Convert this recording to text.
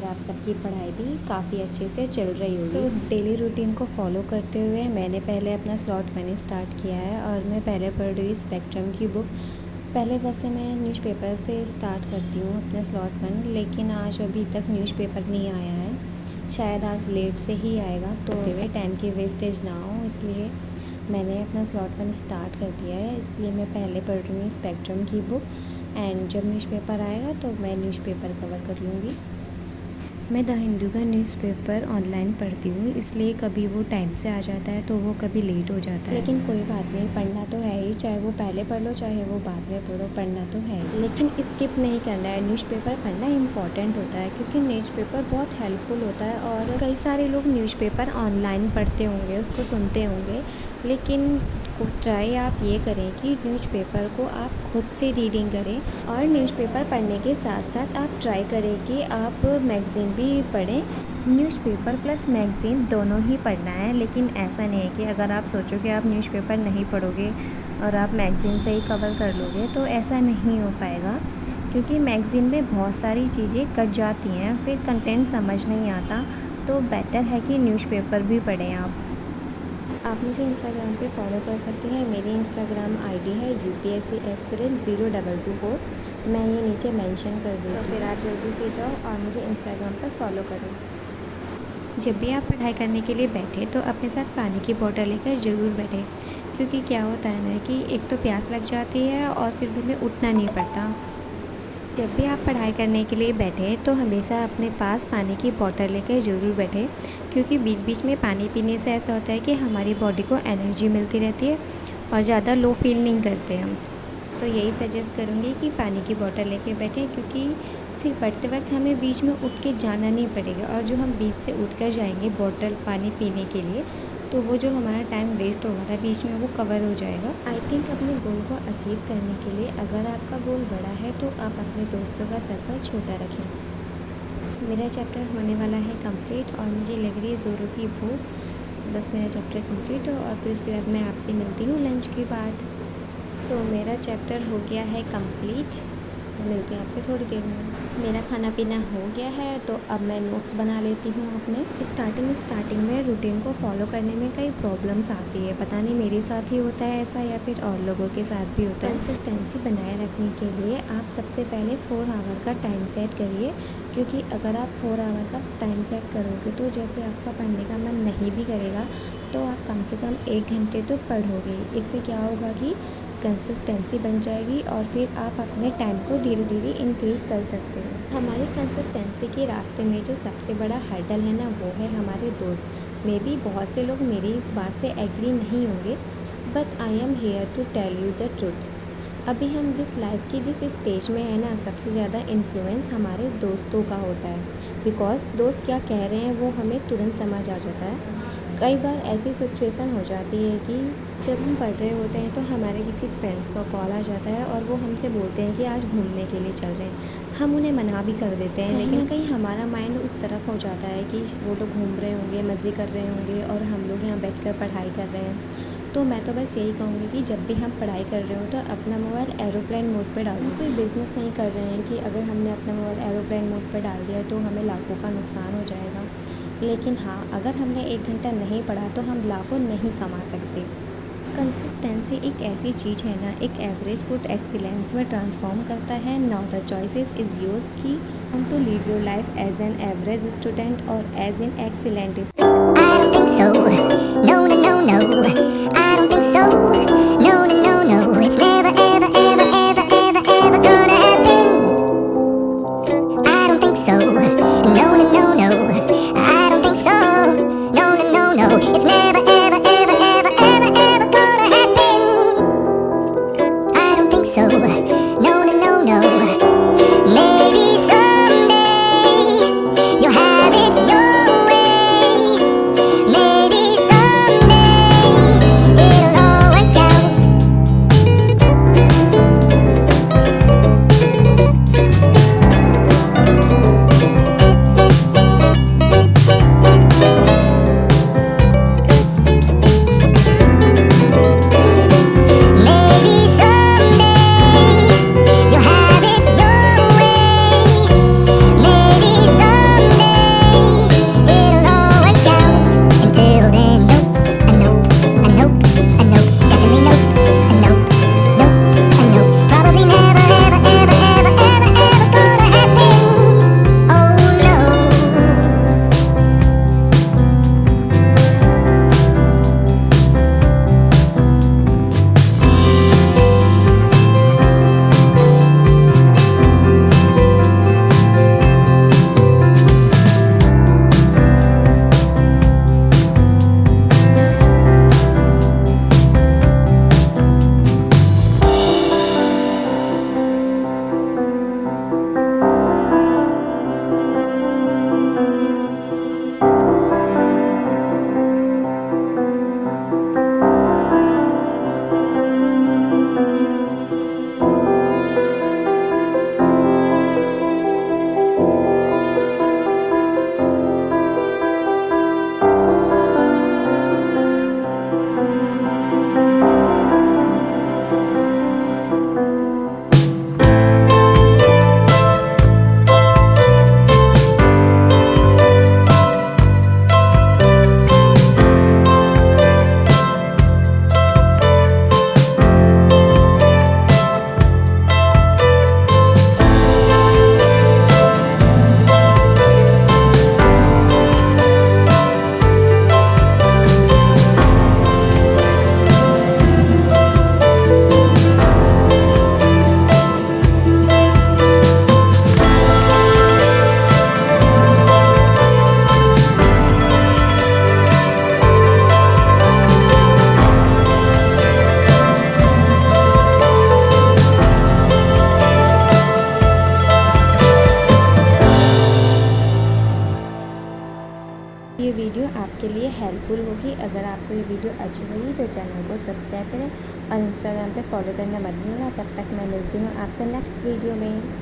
और आप सबकी पढ़ाई भी काफ़ी अच्छे से चल रही होगी। तो डेली रूटीन को फॉलो करते हुए मैंने पहले अपना स्लॉट मनी स्टार्ट किया है और मैं पहले पढ़ रही हूँ स्पेक्ट्रम की बुक। पहले वैसे मैं न्यूज़पेपर से स्टार्ट करती हूँ अपना स्लॉट मनी, लेकिन आज अभी तक न्यूज़पेपर नहीं आया है, शायद आज लेट से ही आएगा। तो टाइम की वेस्टेज ना हो इसलिए मैंने अपना स्लॉट मनी स्टार्ट कर दिया है। इसलिए मैं पहले पढ़ रही हूँ स्पेक्ट्रम की बुक एंड जब न्यूज़पेपर आएगा तो मैं न्यूज़पेपर कवर कर लूँगी। मैं द हिंदू का न्यूज़पेपर ऑनलाइन पढ़ती हूँ, इसलिए कभी वो टाइम से आ जाता है तो वो कभी लेट हो जाता है, लेकिन कोई बात नहीं, पढ़ना तो है ही, चाहे वो पहले पढ़ लो चाहे वो बाद में पढ़ो, पढ़ना तो है ही। लेकिन स्किप नहीं करना है, न्यूज़पेपर पढ़ना इंपॉर्टेंट होता है क्योंकि न्यूज़पेपर बहुत हेल्पफुल होता है। और कई सारे लोग न्यूज़पेपर ऑनलाइन पढ़ते होंगे, उसको सुनते होंगे, लेकिन ट्राई आप ये करें कि न्यूज़पेपर को आप खुद से रीडिंग करें और न्यूज़पेपर पढ़ने के साथ साथ आप ट्राई करें कि आप मैगज़ीन भी पढ़ें। न्यूज़पेपर प्लस मैगज़ीन दोनों ही पढ़ना है, लेकिन ऐसा नहीं है कि अगर आप सोचो कि आप न्यूज़पेपर नहीं पढ़ोगे और आप मैगज़ीन से ही कवर कर लोगे तो ऐसा नहीं हो पाएगा, क्योंकि मैगज़ीन में बहुत सारी चीज़ें कट जाती हैं, फिर कंटेंट समझ नहीं आता। तो बेटर है कि न्यूज़पेपर भी पढ़ें आप मुझे इंस्टाग्राम पे फॉलो कर सकते हैं। मेरी इंस्टाग्राम आईडी है UPSC एस्पिरेंट 0224। मैं ये नीचे मेंशन कर दी, तो फिर आप जल्दी से जाओ और मुझे इंस्टाग्राम पर फॉलो करो। जब भी आप पढ़ाई करने के लिए बैठे तो अपने साथ पानी की बोतल लेकर ज़रूर बैठें, क्योंकि क्या होता है ना कि एक तो प्यास लग जाती है और फिर भी हमें उठना नहीं पड़ता। जब भी आप पढ़ाई करने के लिए बैठें तो हमेशा अपने पास पानी की बोतल लेकर ज़रूर बैठें, क्योंकि बीच बीच में पानी पीने से ऐसा होता है कि हमारी बॉडी को एनर्जी मिलती रहती है और ज़्यादा लो फील नहीं करते हम। तो यही सजेस्ट करूँगी कि पानी की बोतल लेके बैठें, क्योंकि फिर पढ़ते वक्त हमें बीच में उठ के जाना नहीं पड़ेगा, और जो हम बीच से उठ कर जाएंगे बोतल पानी पीने के लिए तो वो जो हमारा टाइम वेस्ट होगा था बीच में वो कवर हो जाएगा। आई थिंक अपने गोल को अचीव करने के लिए अगर आपका गोल बड़ा है तो आप अपने दोस्तों का सर्कल छोटा रखें। मेरा चैप्टर होने वाला है कंप्लीट और मुझे लग रही है ज़ोरों की भूख। बस मेरा चैप्टर कंप्लीट हो और फिर उसके बाद मैं आपसे मिलती हूँ लंच के बाद। सो मेरा चैप्टर हो गया है कंप्लीट, मिलती हूँ आपसे थोड़ी देर में। मेरा खाना पीना हो गया है तो अब मैं नोट्स बना लेती हूँ अपने। स्टार्टिंग में रूटीन को फॉलो करने में कई प्रॉब्लम्स आती है, पता नहीं मेरे साथ ही होता है ऐसा या फिर और लोगों के साथ भी होता है। कंसिस्टेंसी बनाए रखने के लिए आप सबसे पहले 4 आवर का टाइम सेट करिए, क्योंकि अगर आप 4 आवर का टाइम सेट करोगे तो जैसे आपका पढ़ने का मन नहीं भी करेगा तो आप कम से कम 1 घंटे तो पढ़ोगे। इससे क्या होगा कि कंसिस्टेंसी बन जाएगी और फिर आप अपने टाइम को धीरे धीरे इंक्रीज़ कर सकते हो। हमारी कंसिस्टेंसी के रास्ते में जो सबसे बड़ा हर्डल है ना वो है हमारे दोस्त। मे बी बहुत से लोग मेरी इस बात से एग्री नहीं होंगे, but I am here to tell you the truth. अभी हम जिस लाइफ की जिस स्टेज में है ना, सबसे ज़्यादा इन्फ्लुएंस हमारे दोस्तों का होता है, बिकॉज दोस्त क्या कह रहे हैं वो हमें तुरंत समझ आ जाता है। कई बार ऐसी सिचुएशन हो जाती है कि जब हम पढ़ रहे होते हैं तो हमारे किसी फ्रेंड्स का कॉल आ जाता है और वो हमसे बोलते हैं कि आज घूमने के लिए चल रहे हैं। हम उन्हें मना भी कर देते हैं, लेकिन कहीं हमारा माइंड उस तरफ हो जाता है कि वो लोग घूम रहे होंगे, मज़े कर रहे होंगे और हम लोग यहाँ बैठकर पढ़ाई कर रहे हैं। तो मैं तो बस यही कहूँगी कि जब भी हम पढ़ाई कर रहे हो तो अपना मोबाइल एरोप्लेन मोड पे डालो। कोई बिज़नेस नहीं कर रहे हैं कि अगर हमने अपना मोबाइल एरोप्लेन मोड पे डाल दिया तो हमें लाखों का नुकसान हो जाएगा, लेकिन हाँ, अगर हमने 1 घंटा नहीं पढ़ा तो हम लाखों नहीं कमा सकते। कंसिस्टेंसी एक ऐसी चीज़ है ना, एक एवरेज को एक्सीलेंस में ट्रांसफॉर्म करता है। Now the choices is yours की want to leave your life as an average student और as an excellent student. I don't think so. No, no, no, no. I don't think so. No, no, no, no. It's never, ever, ever, ever, ever, ever gonna happen. I don't think so. No, no, no, no. I don't think so. No, no, no, no. It's never, ever, ever, ever, ever, ever gonna happen. I don't think so. No, no, no, no. Maybe someday you'll have it your way. Maybe someday it'll all work out. ये video आपके लिए helpful होगी। अगर आपको ये video अच्छी लगी तो चैनल को सब्सक्राइब करें और इंस्टाग्राम पे फॉलो करना मत भूलना। तब तक मैं मिलती हूँ आपसे नेक्स्ट वीडियो में।